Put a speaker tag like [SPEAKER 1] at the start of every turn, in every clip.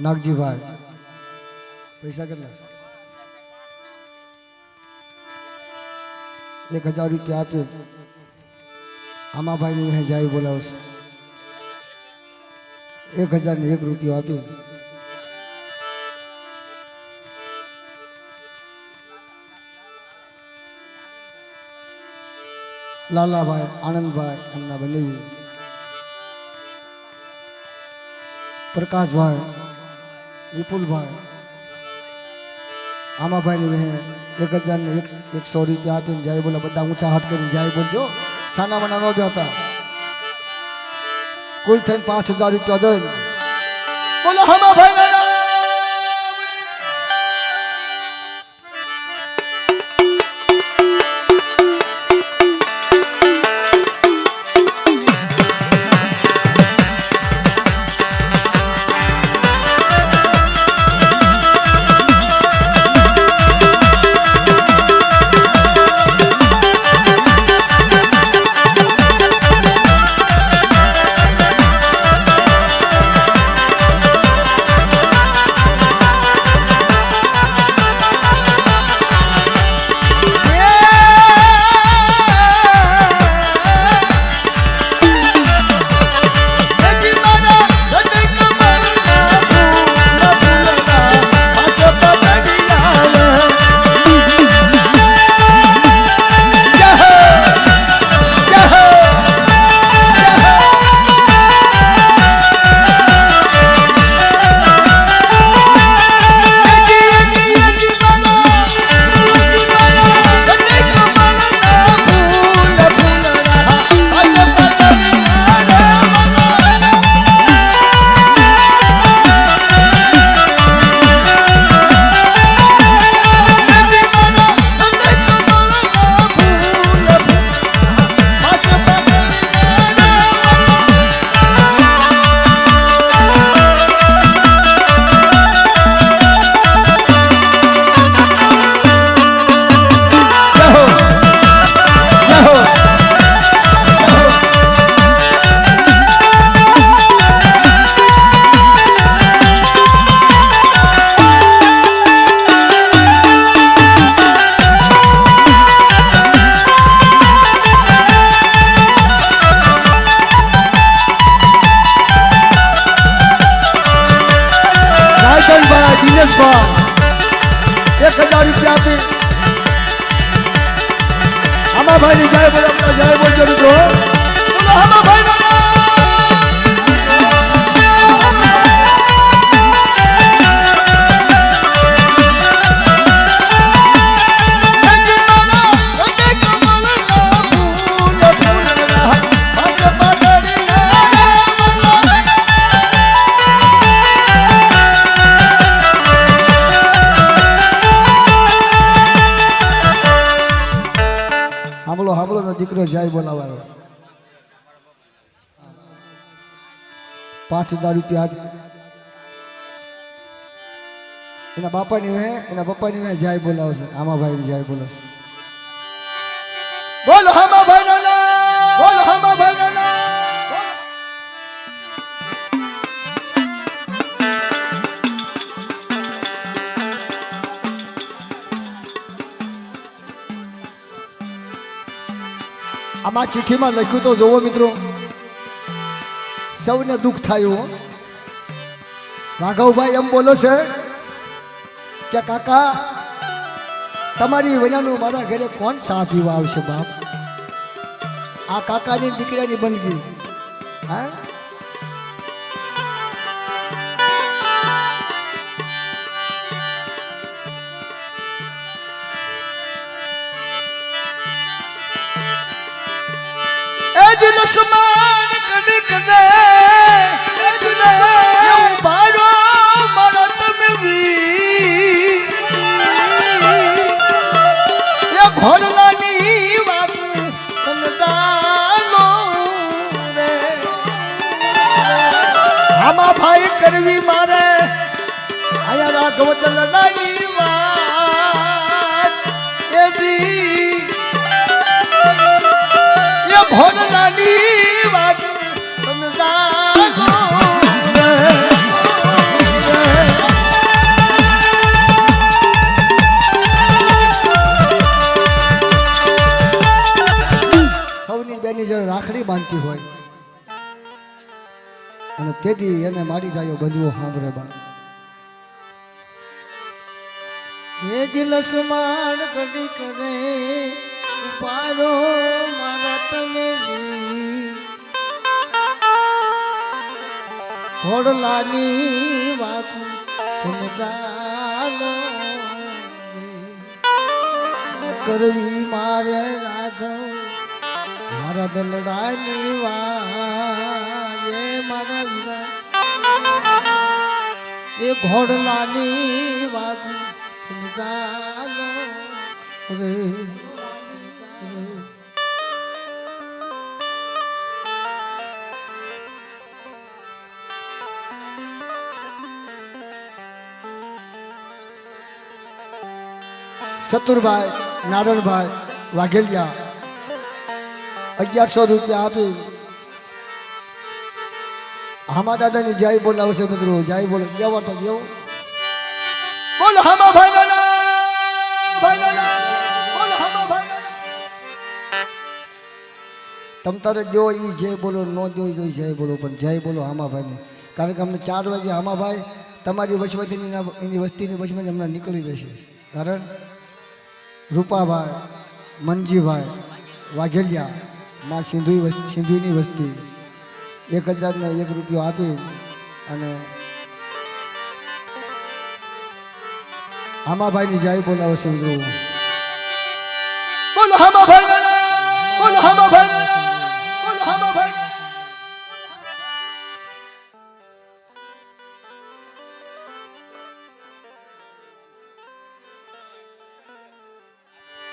[SPEAKER 1] नागजी भाई पैसा कितना 1000 रुपया आपे आमा भाई ने वह जाए बोला उस 1001 रुपया आपे लाला भाई आनंद भाई एमना बनेवी प्रकाश भाई विपुल भाई आमा भाई ने 1001 रुपया आपी जाए बोला बदा ऊंचा हाथ कर जाए बोलजो साना मना न देता कुल थे 5000 रुपया दे बोलो हमा भाई ना दिनेश भाई 1000 रुपया पे हमा भाई ने जाए बोला अपना जाए बोल जरूर बोलो हमा भाई ना દીકરો જાય બોલાવાયો 5000 રૂપિયા એના બાપાની હે એના પપ્પાની હે જાય બોલાવશે આમા ભાઈ જાય બોલાવશે બોલો આમા ભાઈ ના બોલો આમા ભાઈ ના आमा चिट्ठी में लख्यू तो जो मित्रों सौने दुख थायु राघव भाई एम बोलो से क्या काका तमारी वनानु मारा घरे कौन सा पीवा आवशे बाप आ काका नी दीकरा नी बन गई हाँ आसमान कने कने ये बारो मरत में भी ये घोड़लानी बात तमदानो रे हमा भाई करवी मारे आया राघव लड़ानी बात ये दी ये घोड़लानी बात तमदानो रे જ્યારે રાખડી બાંધતી હોય અને તેથી એને મારી જાય બંધુઓ સાંભળે બા એ જલસમાન કડી કરે ઉપાડો મારા તમે ઘોડલાની વાકુ તમે ગાલો કરવી મારે રાઘવ મારા દલડાની વાય મારા વીરા એ ઘોડલાની વાગુ ગાલો રે સતુરભાઈ નારણભાઈ વાઘેલિયા 1100 રૂપિયા આપી હામા દાદાની જય બોલાવશે મિત્રો જય બોલો કેવો તો કેવો બોલો હામા ભાઈ ના બોલો હામા ભાઈ તમ તારે જો ઈ જય બોલો નો જોઈ જોઈ જય બોલો પણ જય બોલો હામા ભાઈને કારણ કે અમને 4 વાગે હામા ભાઈ તમારી વચમાંથી એની વસ્તીની વચમાંથી હમણાં નીકળી જશે કારણ રૂપાભાઈ મનજીભાઈ વાઘેલિયા માં સિંધુની વસ્તી 1001 રૂપિયો આપી અને હામાભાઈની જય બોલાવો છે મિત્રો બોલો હામાભાઈ બોલો હામાભાઈ બોલો હામાભાઈ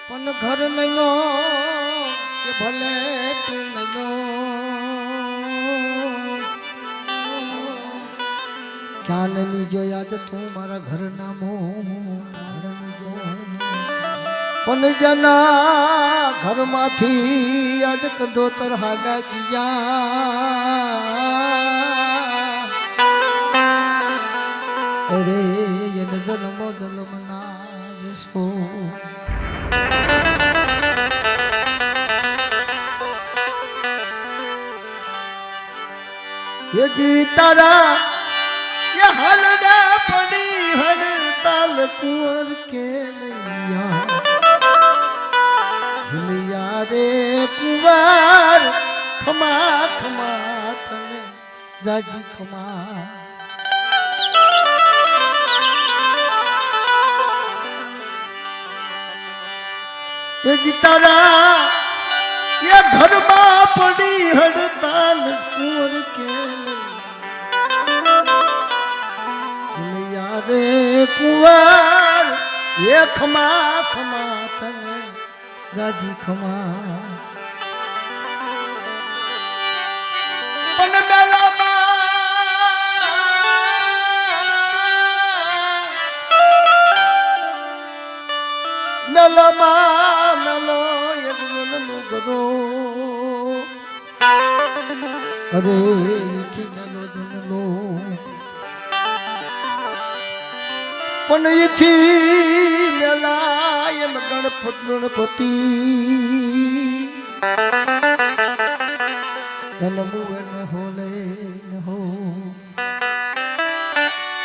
[SPEAKER 1] પણ ઘર નનો કે ભલે તું નનો ક્યાં નમી જોયા તો તું મારા ઘર નામો પણ જના ઘરમાંથી આજ કદો તરહાડા કિયા અરે એને જન્મ જન્મના જશો ये तारा ये हलड़ा पड़ी हड़ताल कुंवर के नैया रे कुंवर खमा खमा तने जाजी खमा ये तारा ये घर में पड़ी हड़ताल कुंवर के रे कुंवर ये खमा खमा तने जाजी खमा पण मेलामा मेलो एक नो गदो अरे की मेलो जनलो पण इथी मेला एम गणपति जन्मुए न होले न हो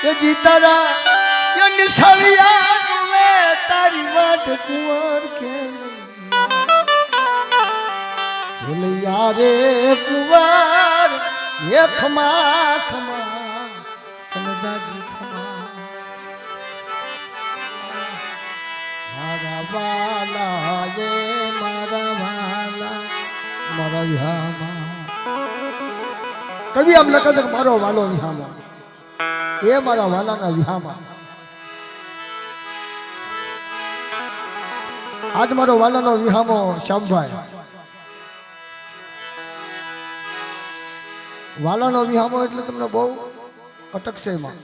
[SPEAKER 1] ये जीतारा ये निशालिया तुवे तारी वाट कुंवर के चलिया रे कुंवर ये खमा खमा कनजाजी वाला ये मारा वाला मारा विहामा कभी हम लगा सक मारो वालो विहामा ये मारा वाला ना विहामा आज मारो वाला नो विहामो श्यामभाई वाला नो विहामो એટલે તમને બહુ અટકશે એમાં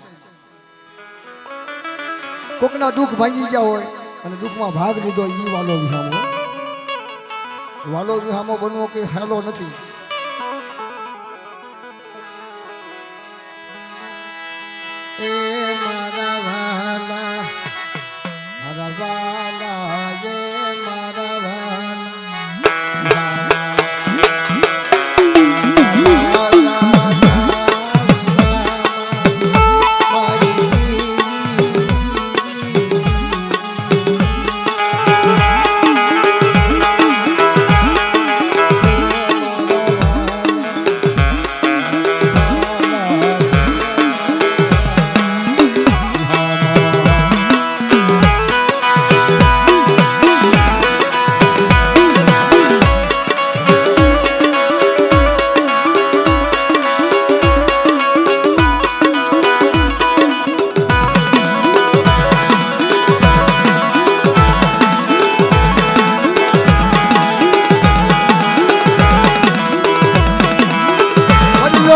[SPEAKER 1] કોકના દુઃખ ભાંગી ગયા હોય અને દુઃખમાં ભાગ લીધો ઈ વાલો વિહામો બનવો કે હેલો નથી એ મારા વાલા એ મારા વાલા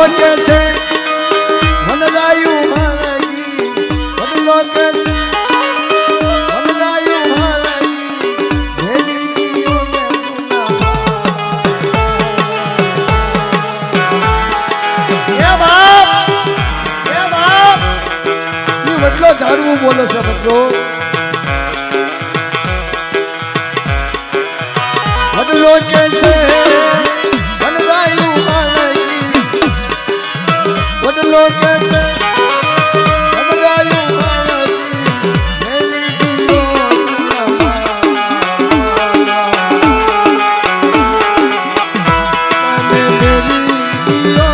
[SPEAKER 1] કે છે વનરાયું હાલગી બદલો કે વનરાયું હાલગી ભેલી જીઓ ને એ બાપ ઈ બદલો ઝાડવું બોલે છે બદલો બદલો કે છે વનરાયું હાલગી બદલો કે છે વનરાયું હાલગી ભેલી જીઓ ને ભેલી જીઓ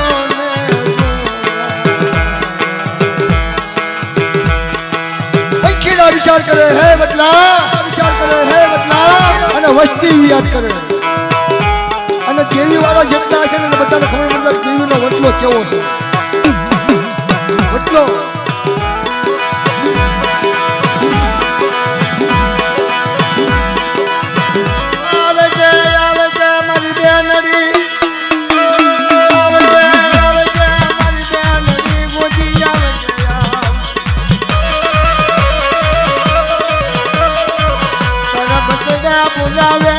[SPEAKER 1] ને ખેડા વિચાર કરે હે બદલા વિચાર કરે હે બદલા અને વસ્તી યાદ કરે અને દેવી વાળા જેટલા છે ને બધાને ખબર પડે દેવીનો વટલો કેવો છે વટલો આવે છે મારી બેનડી આવે છે મારી બેનડી ગોદી આવે છે તારા બચડા બોલાવે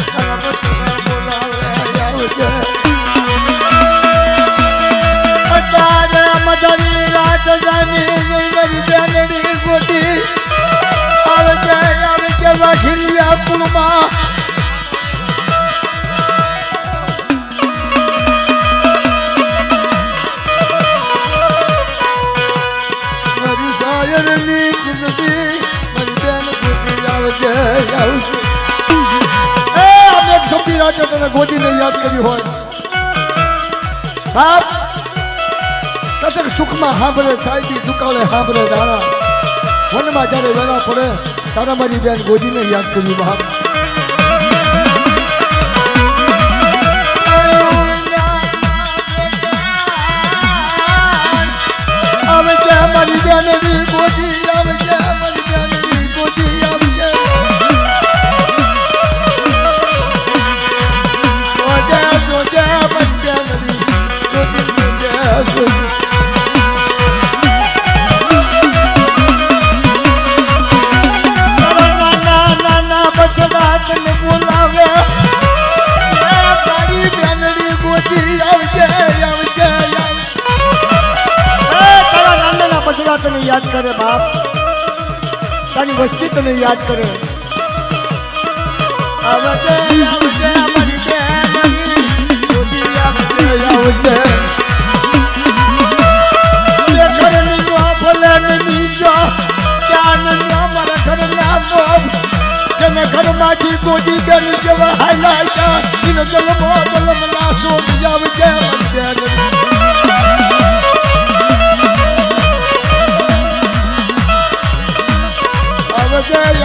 [SPEAKER 1] તારા બચડા બોલાવે આવે છે અત્યારે મધરી રાત જામી મારી બેનડી ગોદી આવે છે વાઘીલિયા કુળમાં મારી શાયરની જિંદગી મારી બેન ગોદી આવે છે આમ એક સમજી રાતે તને ગોદીને યાદ કરી હોય બાપ કશક સુખમાં સાંભળે સાહેબી દુકાળે સાંભળે દાણા વનમાં જ્યારે વેળા પડે તારા મારી બેન ગોદીને યાદ કર્યું બાપ આવે છે મારી બેનની ગોદી આવે છે મારી બેનની ગોદી આવે છે જોજે મારી બેનની ગોદી જોજે બોલાવે તારી બેનડી ગોદી આવજે તારા નાના બચડા તને યાદ કરે બાપ તારી વસ્તી તને યાદ કરે આવજે મારી બેનડી ગોદી આવજે ઘરની ભલે નીચો ત્યાં મારા ઘરના મોબ જેને ઘરમાંથી ગોદી બેન જેવા હાઈલાઈટ એનો જન્મો જન્મના શોધ આવજે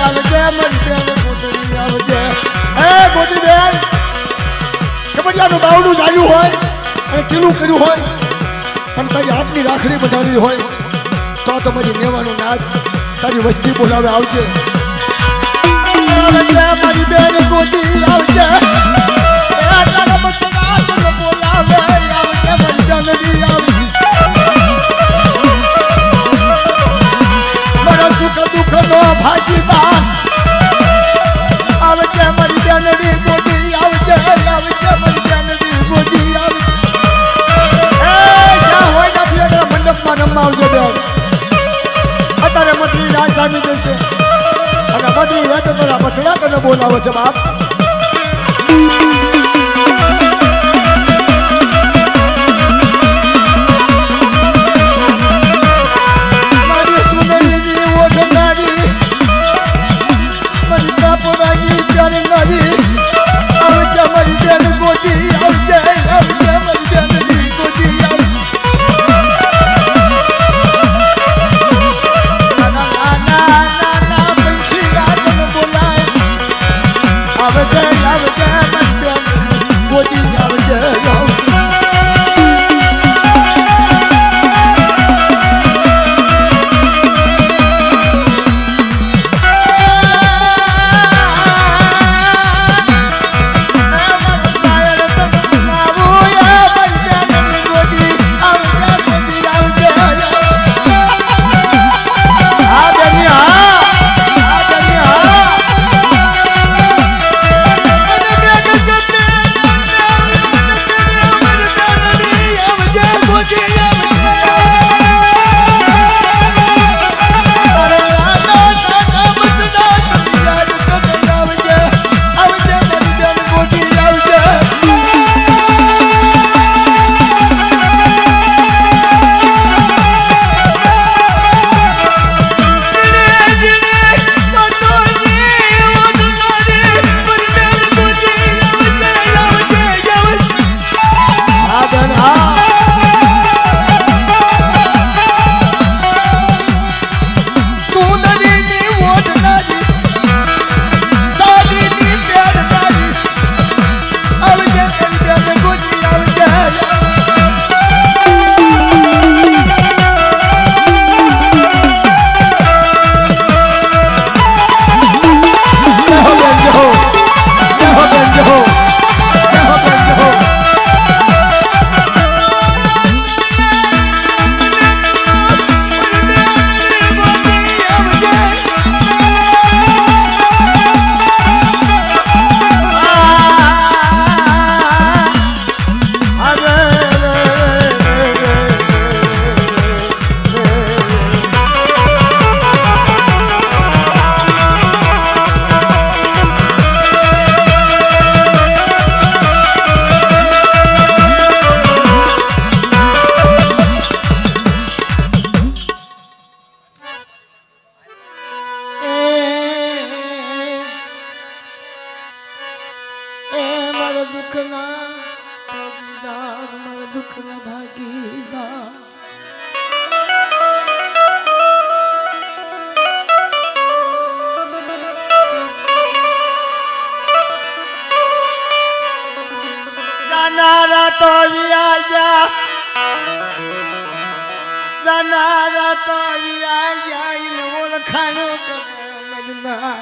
[SPEAKER 1] આવજે મારી બેન ગોદડી આવજે એ ગોદી બેન કબડિયાનું બાવડું ચાલ્યું હોય અને ટીલું કર્યું હોય અને તારી હાથની રાખડી બનાવી હોય તો તમારી મેવાનું નાચ તારી વસ્તી બોલાવે આવજે મારી બેન ગોદી આવજે તારા બચડા તને બોલાવે આવજે મારી બેનડી આવજે મારા સુખ દુઃખ નો ભાગીદાર આવજે મારી બેનડી ગોદી આવજે મારી બેનડી ગોદી આવજે હોય નથી મંડપમાં રમવા આવજે બેન અત્યારે મતરી રાજધાની દેશે અને બધી રાત તારા બચડા તને બોલાવે છે બાપ મારી સુંદરીની ઓઢનારી મારી કાપડાની ચારનારી આવજે મારી બેન ગોદી આવજે મારી બેનની ગોદી આવજે આવે છે મારા દુઃખના ભાગીદાર મારા દુઃખના ભાગીદાર જાનારા તો વ્યાજા જાનારા તો વ્યાજા ઇને ઓળખાણો કરે મજના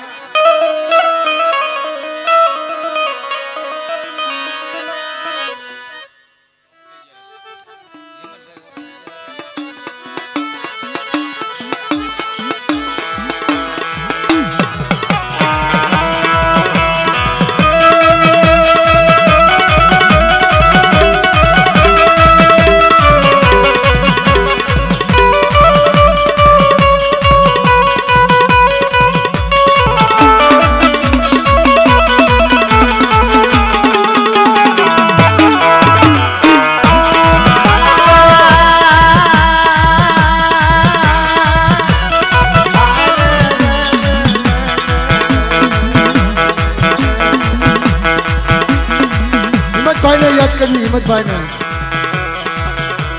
[SPEAKER 1] હિંમતભાઈ ને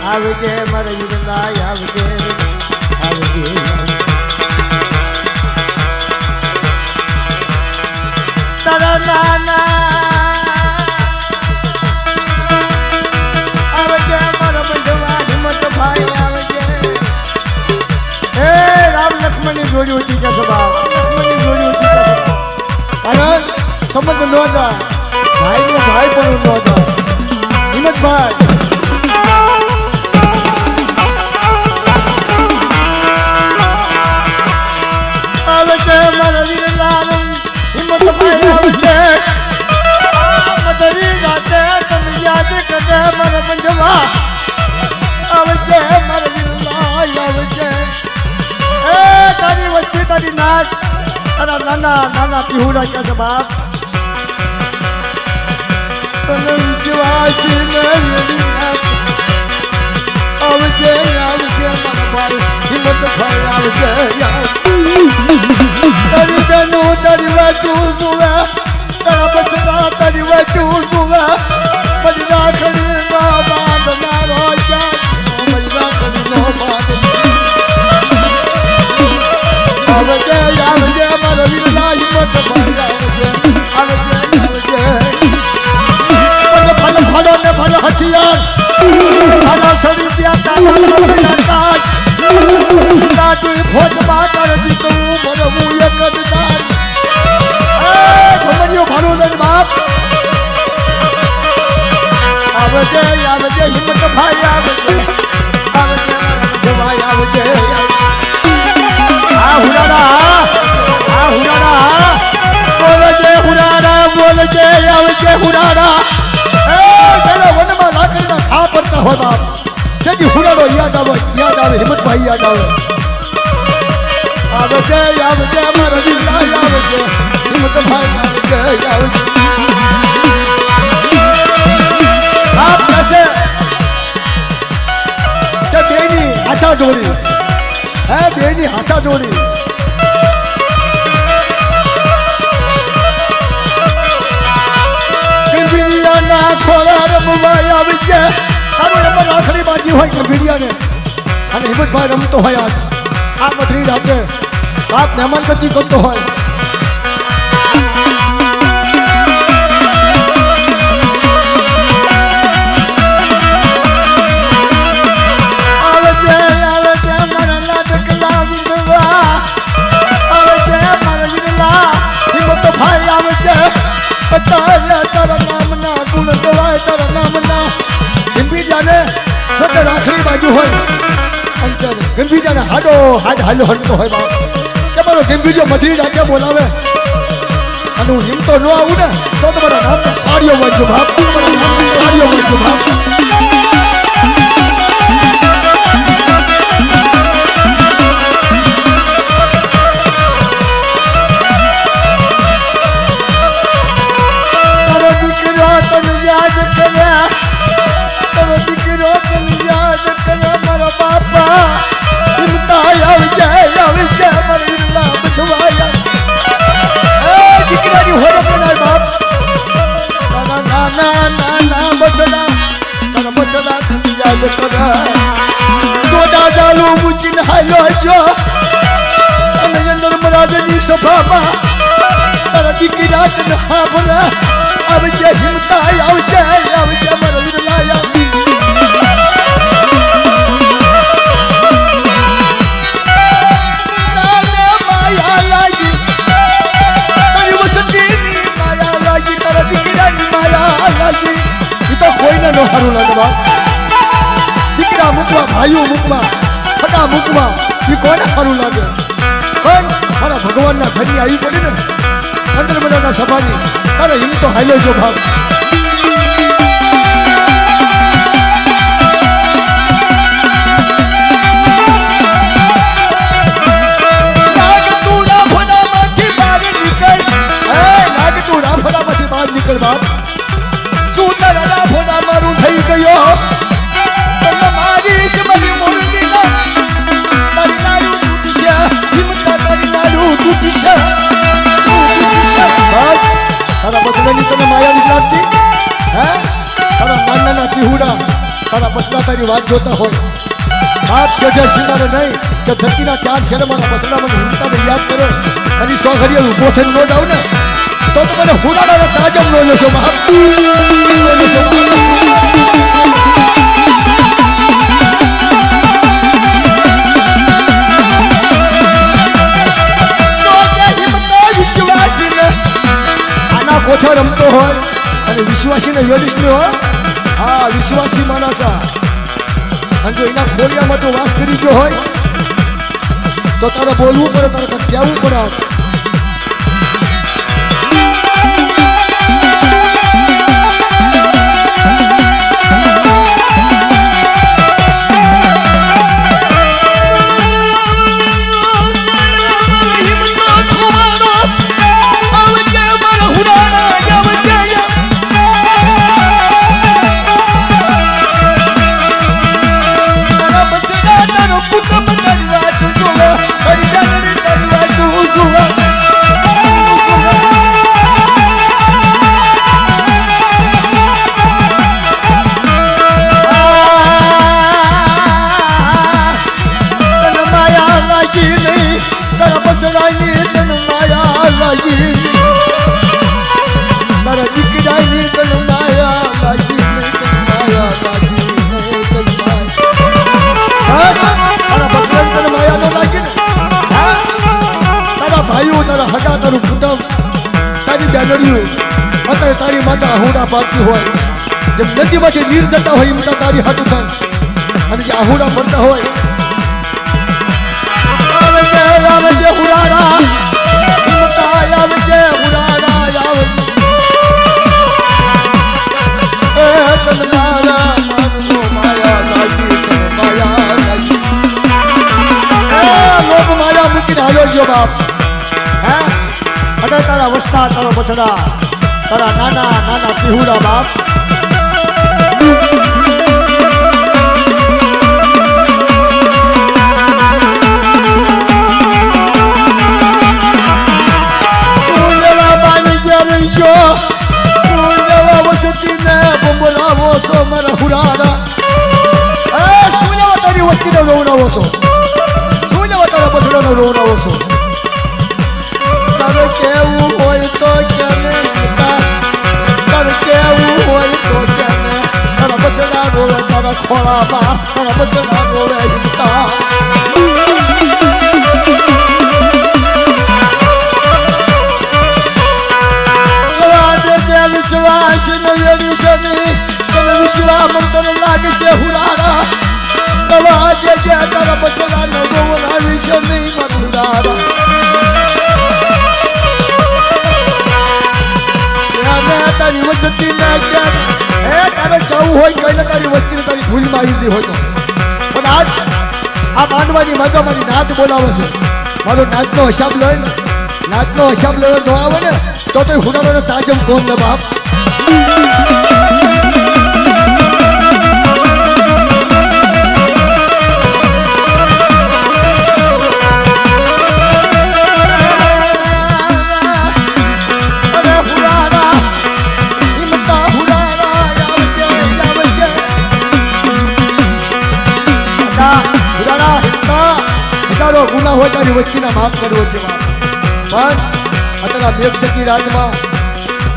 [SPEAKER 1] આવજે મારા વીરલા આવજે આવજે તારા નાના આવજે મારા બંધવા હિંમતભાઈ આવજે એ રામ લક્ષ્મણની જોડી હતી કે સભા લક્ષ્મણની જોડી હતી કે સભા અને સમજ ન જાય ભાઈનું ભાઈ પણ ન જાય હિંમતભાઈ આવજે મારા વીરલા હિંમતભાઈ આવજે મદરી રાતે તને યાદ કરે મારા બંજવા આવજે મારા વીરલા આવજે એ તારી વચ્ચે તારી નાચ તારા નાના નાના પીહુડા કે છે બાપ વિશ્વાસી આવજે આવજે મારા ભાઈ હિંમતભાઈ આવજે તારી બેનું તારી વાતું જુએ તારા બચડા તારી વાતું જુએ બધી રાખડી નો બાંધનારો બધી રાખડી નો બાંધ આવજે આવજે મારા વીરલા હિંમતભાઈ આવજે આવજે ભલો ને ભલો હથિયાર આના શરીર ત્યાં તાકાત આકાશ દાદી ફોજમાં કરજી તું ભરવું એક જ તાર એ ભમરિયો ભરું લઈને બાપ આવજે આવજે હિંમતભાઈ આવજે આવજે ભાઈ આવજે આ હુરાડા બોલજે હુરાડા બોલજે આવજે હુરાડા વનમાં લાકડીના ખા પડતા હોય બાપ તેથી હુરાડો યાદ આવે હિંમતભાઈ યાદ આવે આવજે આવજે મારા વીરલા આવજે હિંમતભાઈ આવજે બાપ કહેશે કે બેની હાથા જોડી હે બેની હાથા જોડી ખોરા રમવાઈ આવી છે તારું એમાં રાખડી બાજી હોય ગંભીરિયાને અને હિંમતભાઈ રમતો હોય આ મથરી રાતે બાપ મહેમાન ગતિ કરતો હોય આવજે આવજે મારા લાડકલા વિંદવા આવજે મારા વીરલા હિંમતભાઈ આવજે તારા નામના ગુણ ગવાય તારા નામના ગંભીજાને સતે રાખડી બાજુ હોય અંતર ગંભીજાને હાડો હાલો હલતો હોય બાપ કે મારો ગંભીજો મધરી રાતે બોલાવે અને હું હિંમતો ન આવું ને તો તમારા નામના સાડીઓ વાંચો બાપ તમારા નામના સાડીઓ વાંચો બાપ દીકરાની હોરપ બનાય બાપ નાના બસડા તારા બસડા તું યાદ કરા ગોડા જાલુ મૂકીને હાલ્યો જો અને નર્મરાજની સભામાં તારા દીકરા તને હાભરા આવજે હિંમતા આવજે મારા વીરલાયા કોઈને નો સારું લાગે દીકરા મૂકવા ભાઈઓ મૂકવા ફટા મૂકવા એ કોઈને સારું લાગે પણ મારા ભગવાનના ઘરની આવી પડી ને 15 મહિનાના સભાની તારે હિંમતો હાલ્યો જો ભાગ નીકળ બાપ શું તારા ફોડા મારું થઈ ગયો તને મારી સમજી મોરતી તારી નાડું તૂટશે હિંમતા તારી નાડું તૂટશે બસ તારા બચડાની તને માયા નથી લાગતી હે તારા નાના ટીહુડા તારા બચડા તારી વાત જોતા હોય બાપ છે સિંગારે નહીં કે ધરતીના 4 છેડે મારા બચડા મને હિંમતાને યાદ કરે અને 100 ઘડીએ ઊભો થઈને ન જાવ ને તો મને હુડાના તાજમ નો લેશો બાપ આના કોઠા રમતો હોય અને વિશ્વાસીને વેડીશ હોય હા વિશ્વાસી માણસ અને જો એના ખોડિયામાં તો વાસ કરી ગયો હોય તો તારે બોલવું પડે તારે કહેવું પડે તારી માતા આહુડા પાડતી હોય જેમ નદીમાંથી નીર જતા હોય એમ તારી હાથું થાય અને જે આહુડા પડતા હોય આવજે હુડાડા હિંમતા આવજે હુડાડા આવજે એ તનમારા માનનો માયા લાગી માયા લાગી એ લોક માયા મૂકીને હાલો ગયો બાપ હે અને તારા વસ્તા તારો બછડા તારા નાના પીહુડા બાપ સુંજવા પાણી જરી ગયો સુંજવા વસતીને બોલાવો છો મારા હુરાડા એ સુંજવા તારી વસ્તીને રોવડાવો છો સુંજવા તારા બછડાને રોવડાવો છો તારે કેવું હોય તો કેને કેવું હોય તો કેને તારા બચડા રોવે તારા ખોળામાં તારા બચડા રોવે હિંમતા વિશ્વાસ વેડી છે તમે વિશ્વાસ તને લાગશે હુરાડા દવા જે તારા બચડા ને રોવડાવી છે નહીં મરુડાડા તારી વસ્તી ના હે તારે જવું હોય તો એને તારી વસ્તીને તારી ભૂલમાં આવી ગઈ હોય તો પણ આજ આ માંડવાની માગવાની નાત બોલાવે છે મારો નાતનો હિસાબ લે નાતનો હિસાબ લેવા ન આવે ને તો હુડાનો તાજમ કોણ ને બાપ વાલા હોય તારી વચ્ચેના માફ કરવો જેવા પણ અત્યારે મેઘસતી રાજમાં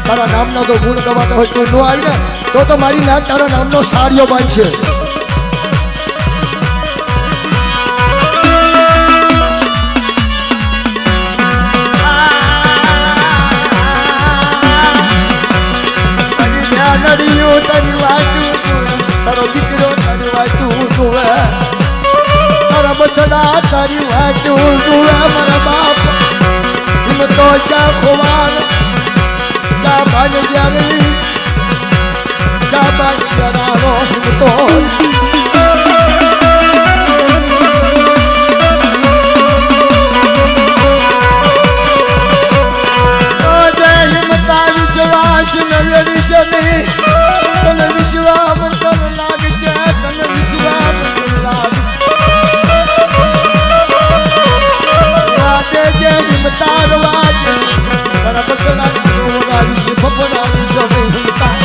[SPEAKER 1] તારા નામના તો ગુણ ગવાતા હોય તું ન આવી ને તો મારી નાત તારા નામનો સાડિયો બાંધશે તારી વાતું તારો દીકરો તારી વાતું જોવે તારા બચડા તારી વાતું જોવે મારા બાપ હિંમતો ચા ખોવાલ ચા બાન જારી ચા બાન જરાનો હિંમતો વિશ્વાસ નવેરી સની તને વિશ્વાસ તન લાગે છે તને વિશ્વાસ તન લાગે વાતે જે હિંમતાર વાતે તારા બચડા વગાડી છે ફફડાવી સને હિંમતા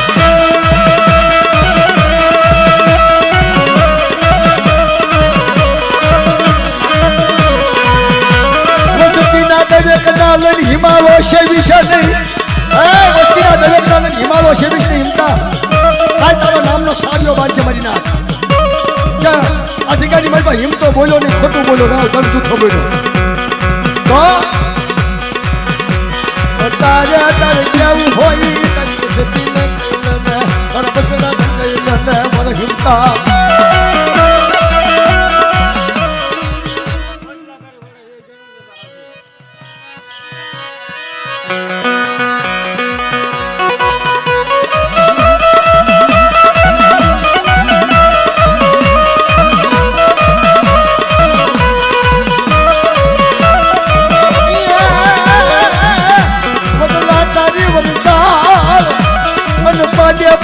[SPEAKER 1] વચતીના દેવે કદાલન હિમાલો છે વિશે નહીં વસ્તીના દરેકના હિમાલો છે વિષ્ણુ હિમતા કાલ તારો નામનો સાડિયો બાંધશે મારી નાથ અધિકારી મારી પાસે હિમતો બોલ્યો નહીં ખોટું બોલ્યો ના તમે જૂઠો બોલ્યો તો તારે કેવું હોય તારી જતી તારા બચડા મને હિમતા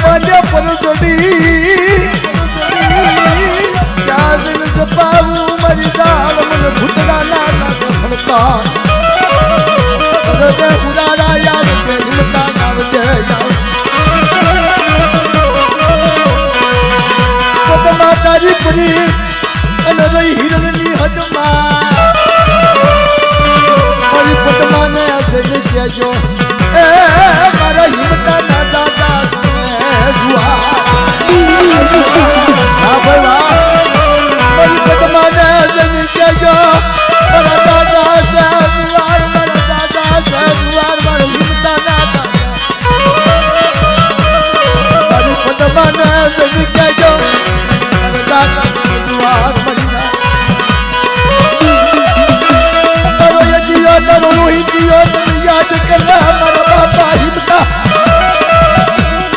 [SPEAKER 1] પાડે પર જોડી યાદન જપાવું મારી દાળ મને ભૂતડા ના ખડકા મને ઉડાડા યાદ કે હિંમતા નામ છે પદમા તારી પરી અને રહી હિરણની હદમાં મારી પદમાને જઈને કહેજો એ મારા હિંમતા ના દાદા યાદ કરવા મારા બાપા હિંમતા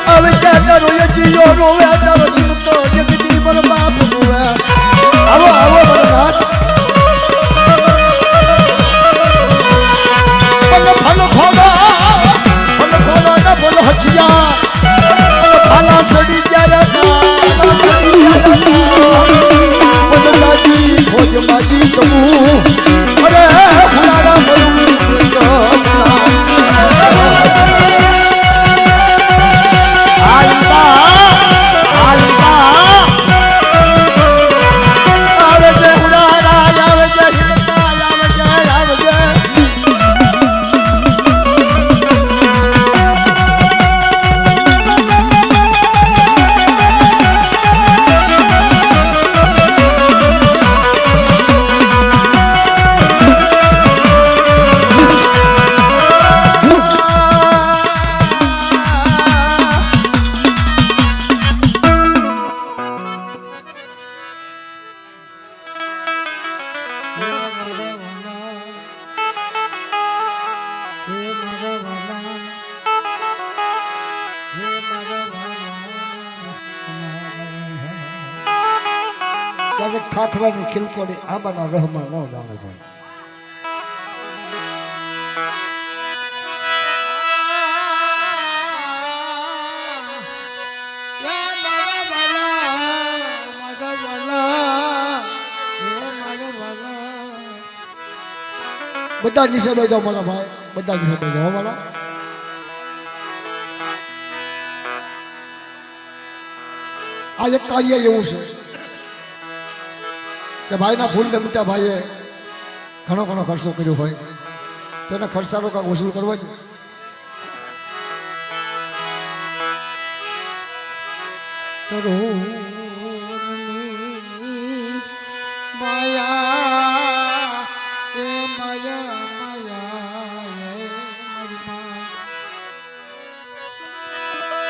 [SPEAKER 1] હવે ક્યાં તારો યજીઓ રોવે તારો જીવતો જગતી મારો બાપ રોવે આવો આવો મારો નાથ ફલ ખોલો ના બોલો હથિયા ફાલા સડી ગયા દાદી ભોજ માજી તમું અરે હુલારા મરું ખાખરાની ખિલકોડી આંબાના રહમાં ન જાણે ભાઈ બધા નીચે બે જાઓ મારા ભાઈ બધા નીચે બે જાઓ મારા આ એક કાર્ય એવું છે કે ભાઈના ફૂલ ને મીઠા ભાઈએ ઘણો ઘણો ખર્ચો કર્યો હોય તો એના ખર્ચાનો કાંઈક વસૂલ કરવા જ.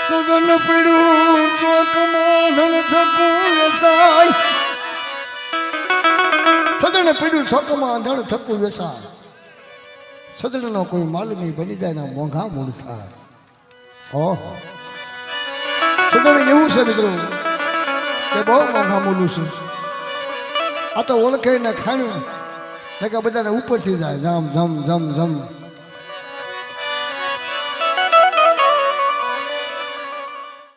[SPEAKER 1] સદન પીડું શોકમાં ધન થકું વ્યસાય, સદન પીડું શોકમાં ધન થકું વ્યસાય, સદનનો કોઈ માલ નહીં બની જાય ને મોંઘા મૂળ થાય. ઓહો, સદન એવું છે મિત્રો કે બહુ મોંઘા મૂલું છે. આ તો ઓળખે ને ખાણ્યું ને કે બધાને ઉપરથી જાય જમ જમ જમ જમ.